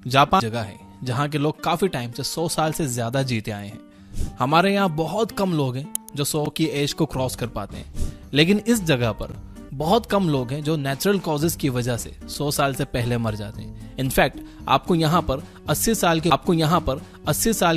Japan जगह है जहाँ के लोग काफी टाइम से 100 साल से ज्यादा जीते आए हैं। हमारे यहाँ बहुत कम लोग हैं जो 100 की एज को क्रॉस कर पाते हैं, लेकिन इस जगह पर बहुत कम लोग हैं जो नेचुरल कॉजेज की वजह से 100 साल से पहले मर जाते हैं। इनफैक्ट आपको यहाँ पर 80 साल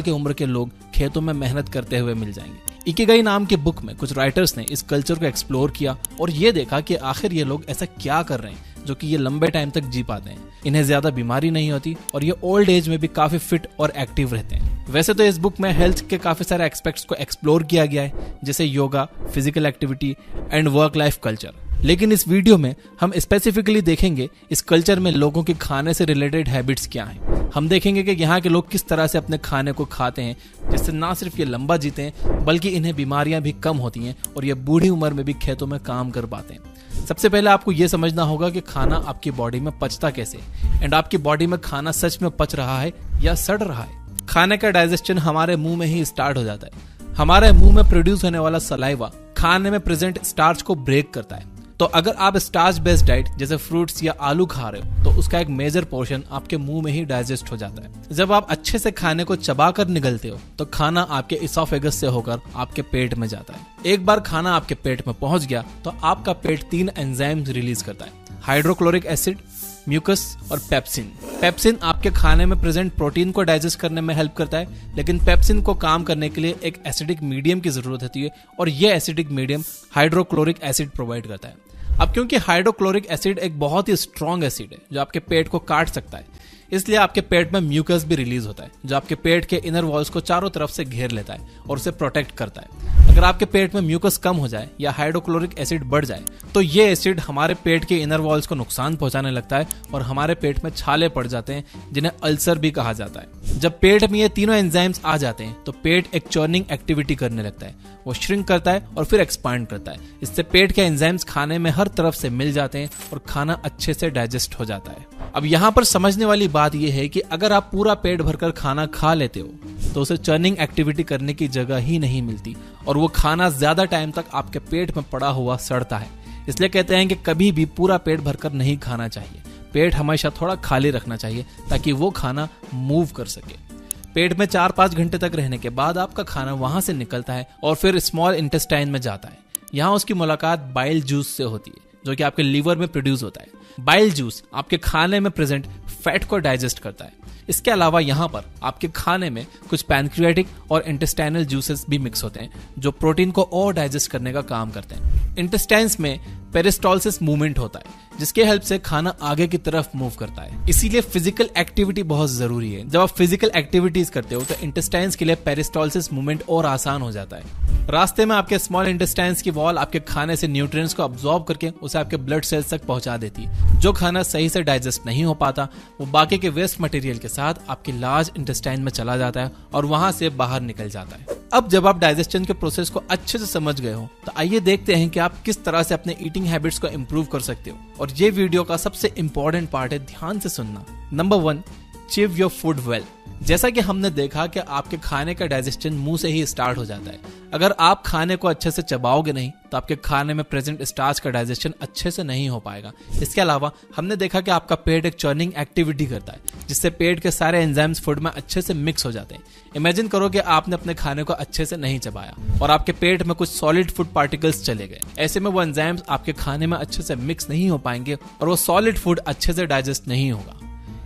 की उम्र के लोग खेतों में मेहनत करते हुए मिल जाएंगे। इकिगाई नाम के बुक में कुछ राइटर्स ने इस कल्चर को एक्सप्लोर किया और ये देखा कि आखिर ये लोग ऐसा क्या कर रहे हैं जो कि ये लंबे टाइम तक जी पाते हैं। इन्हें ज्यादा बीमारी नहीं होती और ये ओल्ड एज में भी काफी फिट और एक्टिव रहते हैं। वैसे तो इस बुक में हेल्थ के काफी सारे एस्पेक्ट्स को एक्सप्लोर किया गया है, जैसे yoga, physical activity and work life culture, लेकिन इस वीडियो में हम स्पेसिफिकली देखेंगे इस कल्चर में लोगों के खाने से रिलेटेड हैबिट्स क्या हैं। हम देखेंगे कि यहाँ के लोग किस तरह से अपने खाने को खाते हैं जिससे ना सिर्फ ये लंबा जीते हैं बल्कि इन्हें बीमारियां भी कम होती हैं और ये बूढ़ी उम्र में भी खेतों में काम कर पाते हैं। सबसे पहले आपको ये समझना होगा कि खाना आपकी बॉडी में पचता कैसे एंड आपकी बॉडी में खाना सच में पच रहा है या सड़ रहा है। खाने का डाइजेशन हमारे मुंह में ही स्टार्ट हो जाता है। हमारे मुंह में प्रोड्यूस होने वाला सलाइवा खाने में प्रेजेंट स्टार्च को ब्रेक करता है। तो अगर आप स्टार्च बेस्ड डाइट जैसे फ्रूट्स या आलू खा रहे हो तो उसका एक मेजर पोर्शन आपके मुंह में ही डाइजेस्ट हो जाता है। जब आप अच्छे से खाने को चबा कर निगलते हो तो खाना आपके इसोफेगस से होकर आपके पेट में जाता है। एक बार खाना आपके पेट में पहुंच गया तो आपका पेट 3 एंजाइम्स रिलीज करता है, हाइड्रोक्लोरिक एसिड, म्यूकस और पेप्सिन। पेप्सिन आपके खाने में प्रेजेंट प्रोटीन को डाइजेस्ट करने में हेल्प करता है, लेकिन पेप्सिन को काम करने के लिए एक एसिडिक मीडियम की जरूरत होती है और यह acidic medium hydrochloric acid provide करता है। अब क्योंकि हाइड्रोक्लोरिक एसिड एक बहुत ही स्ट्रॉन्ग एसिड है जो आपके पेट को काट सकता है, इसलिए आपके पेट में म्यूकस भी रिलीज होता है जो आपके पेट के इनर वॉल्स को चारों तरफ से घेर लेता है और उसे प्रोटेक्ट करता है। अगर आपके पेट में म्यूकस कम हो जाए या हाइड्रोक्लोरिक एसिड बढ़ जाए तो ये एसिड हमारे पेट के इनर वॉल्स को नुकसान पहुंचाने लगता है और हमारे पेट में छाले पड़ जाते हैं जिन्हें अल्सर भी कहा जाता है। जब पेट में ये तीनों एंजाइम्स आ जाते हैं तो पेट एक चर्निंग एक्टिविटी करने लगता है, वो श्रिंक करता है और फिर एक्सपांड करता है। इससे पेट के एंजाइम्स खाने में हर तरफ से मिल जाते हैं और खाना अच्छे से डाइजेस्ट हो जाता है। अब यहाँ पर समझने वाली बात यह है कि अगर आप पूरा पेट भरकर खाना खा लेते हो तो उसे चर्निंग एक्टिविटी करने की जगह ही नहीं मिलती और वो खाना ज्यादा टाइम तक आपके पेट में पड़ा हुआ सड़ता है। इसलिए कहते हैं कि कभी भी पूरा पेट भरकर नहीं खाना चाहिए। पेट हमेशा थोड़ा खाली रखना चाहिए ताकि वो खाना मूव कर सके। पेट में 4-5 घंटे तक रहने के बाद आपका खाना वहां से निकलता है और फिर स्मॉल इंटेस्टाइन में जाता है। यहाँ उसकी मुलाकात बाइल जूस से होती है जो कि आपके लीवर में प्रोड्यूस होता है। बाइल जूस आपके खाने में प्रेजेंट फैट को डाइजेस्ट करता है। इसके अलावा यहाँ पर आपके खाने में कुछ पैनक्रियाटिक और इंटेस्टाइनल जूसेस भी मिक्स होते हैं जो प्रोटीन को और डाइजेस्ट करने का काम करते हैं। इंटेस्टाइन्स में पेरिस्टोलिसिस मूवमेंट होता है जिसके हेल्प से खाना आगे की तरफ मूव करता है। इसीलिए फिजिकल एक्टिविटी बहुत जरूरी है। जब आप फिजिकल एक्टिविटीज करते हो तो इंटेस्टाइन्स के लिए पेरिस्टोलिसिस मूवमेंट और आसान हो जाता है। रास्ते में आपके स्मॉल इंटेस्टाइन्स की वॉल आपके खाने से न्यूट्रिएंट्स को अब्सॉर्ब करके उसे आपके ब्लड सेल्स तक पहुंचा देती है। जो खाना सही से डाइजेस्ट नहीं हो पाता वो बाकी के वेस्ट मटेरियल के साथ आपकी लार्ज इंटेस्टाइन में चला जाता है और वहां से बाहर निकल जाता है। अब जब आप डाइजेशन के प्रोसेस को अच्छे से समझ गए हो तो आइए देखते हैं कि आप किस तरह से अपने ईटिंग हैबिट्स को इम्प्रूव कर सकते हो। और ये वीडियो का सबसे इंपॉर्टेंट पार्ट है, ध्यान से सुनना। Number 1, chew your food well. जैसा कि हमने देखा कि आपके खाने का डाइजेशन मुंह से ही स्टार्ट हो जाता है। अगर आप खाने को अच्छे से चबाओगे नहीं तो आपके खाने में प्रेजेंट स्टार्च का डाइजेशन अच्छे से नहीं हो पाएगा। इसके अलावा हमने देखा कि आपका पेट एक चर्निंग एक्टिविटी करता है जिससे पेट के सारे एंजाइम्स फूड में अच्छे से मिक्स हो जाते हैं। इमेजिन करो कि आपने अपने खाने को अच्छे से नहीं चबाया और आपके पेट में कुछ सॉलिड फूड पार्टिकल्स चले गए। ऐसे में वो एंजाइम्स आपके खाने में अच्छे से मिक्स नहीं हो पाएंगे और वो सॉलिड फूड अच्छे से डाइजेस्ट नहीं होगा।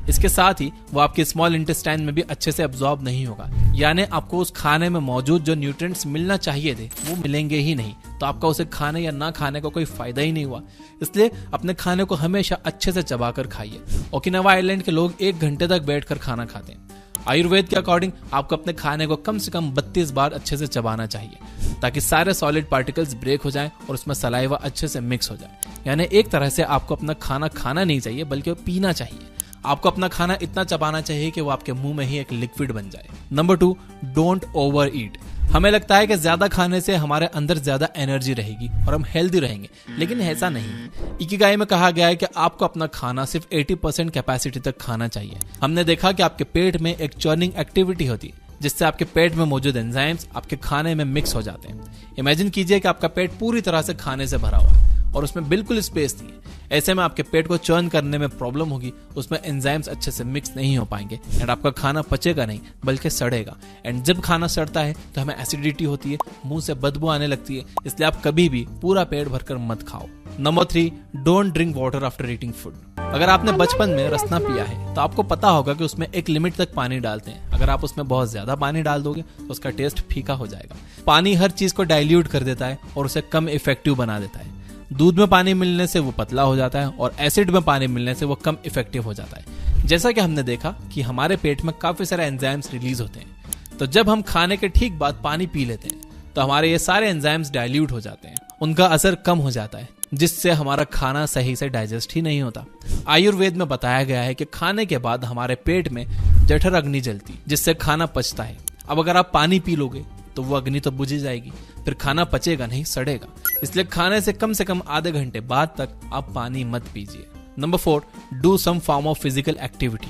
इसके साथ ही वो आपके स्मॉल इंटेस्टाइन में भी अच्छे से अब्सॉर्ब नहीं होगा, यानी आपको उस खाने में मौजूद जो न्यूट्रिएंट्स मिलना चाहिए थे वो मिलेंगे ही नहीं। तो आपका उसे खाने या ना खाने का कोई फायदा ही नहीं हुआ। इसलिए अपने खाने को हमेशा अच्छे से चबाकर खाइए। ओकिनावा आइलैंड के लोग 1 घंटे तक बैठकर खाना खाते हैं। आयुर्वेद के अकॉर्डिंग आपको अपने खाने को कम से कम 32 बार अच्छे से चबाना चाहिए ताकि सारे सॉलिड पार्टिकल्स ब्रेक हो जाएं और उसमें सलाइवा अच्छे से मिक्स हो जाए। यानी एक तरह से आपको अपना खाना खाना नहीं चाहिए बल्कि पीना चाहिए। आपको अपना खाना इतना चबाना चाहिए कि वो आपके मुंह में ही एक लिक्विड बन जाए। नंबर 2, डोंट ओवर ईट। हमें लगता है कि ज्यादा खाने से हमारे अंदर ज्यादा एनर्जी रहेगी और हम हेल्दी रहेंगे, लेकिन ऐसा नहीं है। इकिगाई में कहा गया है कि आपको अपना खाना सिर्फ 80% कैपेसिटी तक खाना चाहिए। हमने देखा कि आपके पेट में एक चर्निंग एक्टिविटी होती है जिससे आपके पेट में मौजूद एंजाइम्स आपके खाने में मिक्स हो जाते हैं। इमेजिन कीजिए कि आपका पेट पूरी तरह से खाने से भरा हुआ है और उसमें बिल्कुल स्पेस नहीं है। ऐसे में आपके पेट को चर्न करने में प्रॉब्लम होगी, उसमें एंजाइम्स अच्छे से मिक्स नहीं हो पाएंगे एंड आपका खाना पचेगा नहीं बल्कि सड़ेगा। एंड जब खाना सड़ता है तो हमें एसिडिटी होती है, मुंह से बदबू आने लगती है। इसलिए आप कभी भी पूरा पेट भरकर मत खाओ। Number 3, don't drink water after eating food. अगर आपने बचपन में रसना पिया है तो आपको पता होगा कि उसमें एक लिमिट तक पानी डालते हैं। अगर आप उसमें बहुत ज्यादा पानी डाल दोगे तो उसका टेस्ट फीका हो जाएगा। पानी हर चीज को डाइल्यूट कर देता है और उसे कम इफेक्टिव बना देता है। दूध में पानी मिलने से वो पतला हो जाता है और एसिड में पानी मिलने से वो कम इफेक्टिव हो जाता है। जैसा कि हमने देखा कि हमारे पेट में काफी सारे एंजाइम्स रिलीज होते हैं, तो जब हम खाने के ठीक बाद पानी पी लेते हैं तो हमारे ये सारे एंजाइम्स डाइल्यूट हो जाते हैं, उनका असर कम हो जाता है, जिससे हमारा खाना सही से डाइजेस्ट ही नहीं होता। आयुर्वेद में बताया गया है कि खाने के बाद हमारे पेट में जठर अग्नि जलती, जिससे खाना पचता है। अब अगर आप पानी पी लोगे तो वो अग्नि तो बुझ जाएगी, फिर खाना पचेगा नहीं, सड़ेगा। इसलिए खाने से कम आधे घंटे बाद तक आप पानी मत पीजिए। Number 4, do some form of physical activity.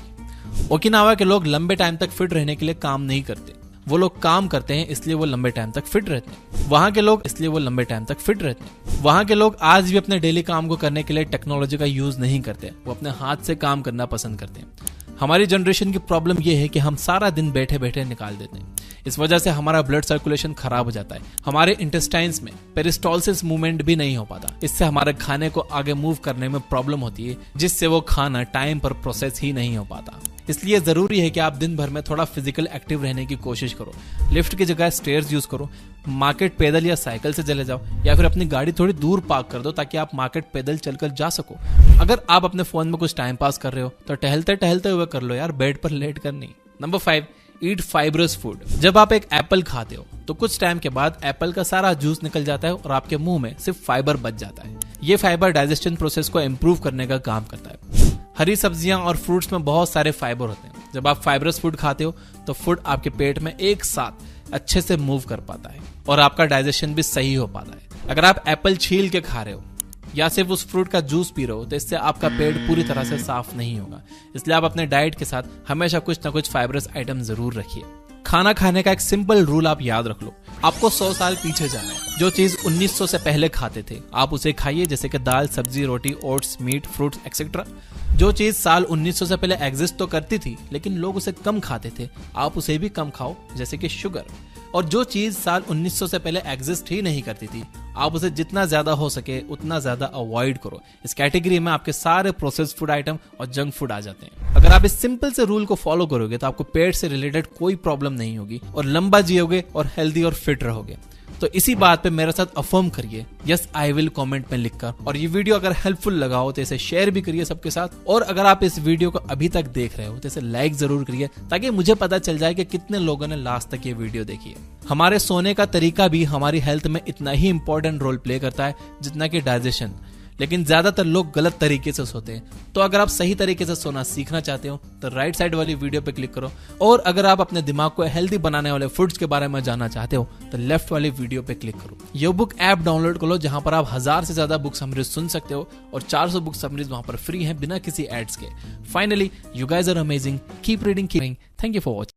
Okinawa के लोग लंबे टाइम तक फिट रहने के लिए काम नहीं करते, वो लोग काम करते हैं इसलिए वो लंबे टाइम तक फिट रहते हैं। वहां के लोग वहां के लोग आज भी अपने डेली काम को करने के लिए टेक्नोलॉजी का यूज नहीं करते, वो अपने हाथ से काम करना पसंद करते हैं। हमारी जनरेशन की प्रॉब्लम यह है कि हम सारा दिन बैठे बैठे निकाल देते हैं। इस वजह से हमारा ब्लड सर्कुलेशन खराब हो जाता है, हमारे इंटेस्टाइन्स में पेरिस्टोलिसिस मूवमेंट भी नहीं हो पाता। इससे हमारे खाने को आगे मूव करने में प्रॉब्लम होती है, जिससे वो खाना टाइम पर प्रोसेस ही नहीं हो पाता। इसलिए जरूरी है कि आप दिन भर में थोड़ा फिजिकल एक्टिव रहने की कोशिश करो। लिफ्ट की जगह स्टेयर्स यूज करो, मार्केट पैदल या साइकिल से चले जाओ, या फिर अपनी गाड़ी थोड़ी दूर पार्क कर दो ताकि आप मार्केट पैदल चलकर जा सको। अगर आप अपने फोन में कुछ टाइम पास कर रहे हो तो टहलते टहलते हुए कर लो यार, बेड पर लेट कर नहीं। नंबर 5, ईट फाइब्रस फूड। जब आप एक एप्पल खाते हो तो कुछ टाइम के बाद एप्पल का सारा जूस निकल जाता है और आपके मुंह में सिर्फ फाइबर बच जाता है। ये फाइबर डाइजेशन प्रोसेस को इम्प्रूव करने का काम करता है। हरी सब्जियां और फ्रूट्स में बहुत सारे फाइबर होते हैं। जब आप फाइबरस फूड खाते हो तो फूड आपके पेट में एक साथ अच्छे से मूव कर पाता है और आपका डाइजेशन भी सही हो पाता है। अगर आप एप्पल छील के खा रहे हो या सिर्फ उस फ्रूट का जूस पी रहे हो तो इससे आपका पेट पूरी तरह से साफ नहीं होगा। इसलिए आप अपने डाइट के साथ हमेशा कुछ ना कुछ फाइबरस आइटम जरूर रखिए। खाना खाने का एक सिंपल रूल आप याद रख लो, आपको 100 साल पीछे जाना है। जो चीज 1900 से पहले खाते थे आप उसे खाइए, जैसे कि दाल, सब्जी, रोटी, ओट्स, मीट, फ्रूट्स एक्सेट्रा। जो चीज साल 1900 से पहले एग्जिस्ट तो करती थी लेकिन लोग उसे कम खाते थे, आप उसे भी कम खाओ, जैसे कि शुगर। और जो चीज साल 1900 से पहले एग्जिस्ट ही नहीं करती थी आप उसे जितना ज्यादा हो सके उतना ज्यादा अवॉइड करो। इस कैटेगरी में आपके सारे प्रोसेस्ड फूड आइटम और जंक फूड आ जाते हैं। अगर आप इस सिंपल से रूल को फॉलो करोगे तो आपको पेट से रिलेटेड कोई प्रॉब्लम नहीं होगी और लंबा जियोगे और हेल्दी और फिट रहोगे। तो इसी बात पे मेरे साथ अफर्म करिए यस आई विल कमेंट में लिखकर। और ये वीडियो अगर हेल्पफुल लगा हो तो इसे शेयर भी करिए सबके साथ। और अगर आप इस वीडियो को अभी तक देख रहे हो तो इसे लाइक जरूर करिए ताकि मुझे पता चल जाए कि कितने लोगों ने लास्ट तक ये वीडियो देखी है। हमारे सोने का तरीका भी हमारी हेल्थ में इतना ही इंपॉर्टेंट रोल प्ले करता है जितना कि डाइजेशन, लेकिन ज्यादातर लोग गलत तरीके से सोते हैं। तो अगर आप सही तरीके से सोना सीखना चाहते हो तो राइट साइड वाली वीडियो पे क्लिक करो, और अगर आप अपने दिमाग को हेल्दी बनाने वाले फूड्स के बारे में जानना चाहते हो तो लेफ्ट वाली वीडियो पे क्लिक करो। यो बुक ऐप डाउनलोड कर लो जहां पर आप 1000 से ज्यादा बुक समरीज सुन सकते हो और 400 बुक समरीज वहां पर फ्री हैं बिना किसी एड्स के। Finally, you guys are amazing, keep reading, thank you for watching.